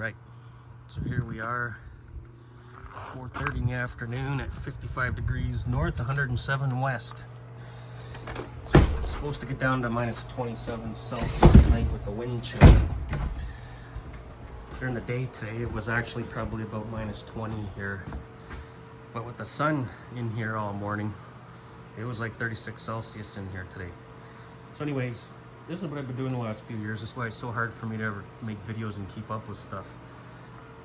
Right, so here we are, 4:30 in the afternoon at 55 degrees north, 107 west. So it's supposed to get down to minus 27 Celsius tonight with the wind chill. During the day today, it was actually probably about minus 20 here. But with the sun in here all morning, it was like 36 Celsius in here today. So anyways, this is what I've been doing the last few years. That's why it's so hard for me to ever make videos and keep up with stuff.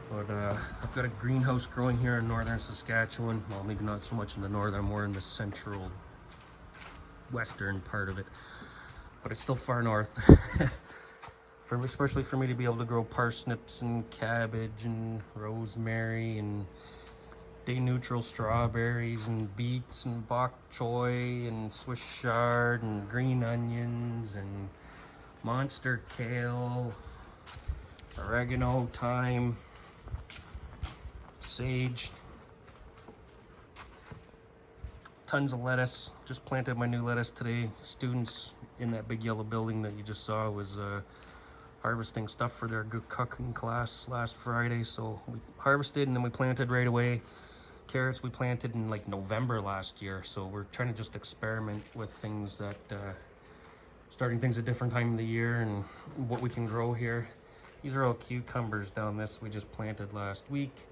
But I've got a greenhouse growing here in northern Saskatchewan. Well, maybe not so much in the northern, more in the central western part of it. But it's still far north. Especially for me to be able to grow parsnips and cabbage and rosemary and day neutral strawberries and beets and bok choy and Swiss chard and green onions and monster kale, oregano, thyme, sage, tons of lettuce. Just planted my new lettuce today. Students in that big yellow building that you just saw was harvesting stuff for their good cooking class last Friday, so we harvested and then we planted right away. Carrots we planted in like November last year, so we're trying to just experiment with things that starting things at different time of the year and what we can grow here. These are all cucumbers down this we just planted last week.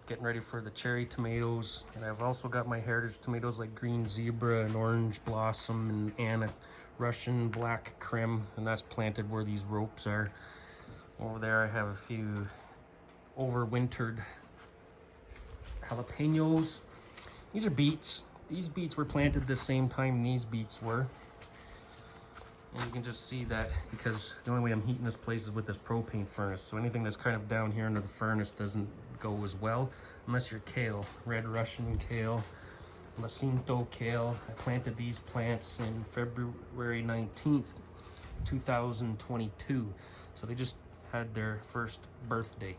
Getting ready for the cherry tomatoes, and I've also got my heritage tomatoes like green zebra and orange blossom and Anna Russian black crim, and that's planted where these ropes are. Over there I have a few overwintered jalapenos. These are beets. These beets were planted the same time these beets were. And you can just see that because the only way I'm heating this place is with this propane furnace. So anything that's kind of down here under the furnace doesn't go as well, unless you're kale, red Russian kale, Jacinto kale. I planted these plants in February 19th, 2022. So they just had their first birthday.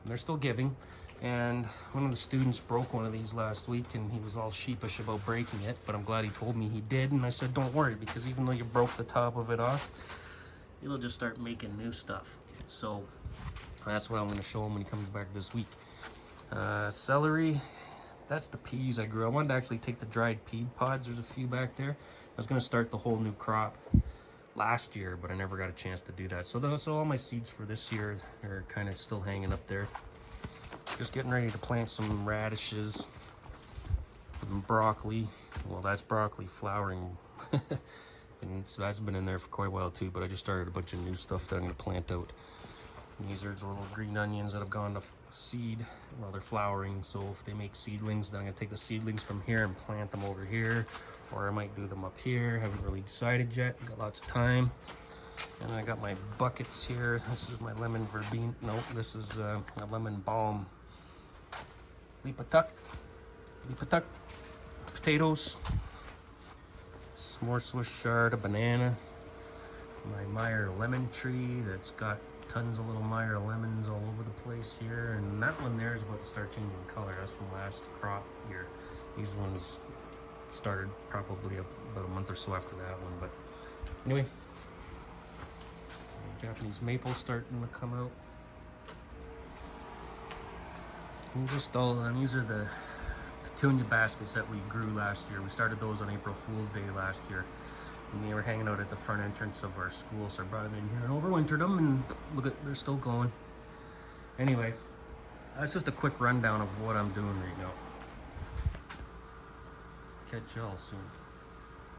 And they're still giving. And one of the students broke one of these last week and he was all sheepish about breaking it, but I'm glad he told me he did. And I said, don't worry, because even though you broke the top of it off, it'll just start making new stuff. So that's what I'm going to show him when he comes back this week. Celery, that's the peas I grew. I wanted to actually take the dried pea pods. There's a few back there. I was going to start the whole new crop last year, but I never got a chance to do that. So all my seeds for this year are kind of still hanging up there. Just getting ready to plant some radishes, some broccoli. Well, that's broccoli flowering. And that's been in there for quite a while too, but I just started a bunch of new stuff that I'm going to plant out. And these are the little green onions that have gone to seed while they're flowering. So if they make seedlings, then I'm going to take the seedlings from here and plant them over here. Or I might do them up here. Haven't really decided yet. Got lots of time. And I got my buckets here. This is my lemon verbena. No, this is a lemon balm. Lipatuk. Potatoes. Some more Swiss chard, a banana. My Meyer lemon tree that's got tons of little Meyer lemons all over the place here. And that one there is about to start changing color. That's from last crop year. These ones started probably about a month or so after that one. But anyway. Japanese maple starting to come out. And just these are the petunia baskets that we grew last year. We started those on April Fool's Day last year. And they were hanging out at the front entrance of our school, so I brought them in here and overwintered them, and look at, they're still going. Anyway, that's just a quick rundown of what I'm doing right now. Catch y'all soon.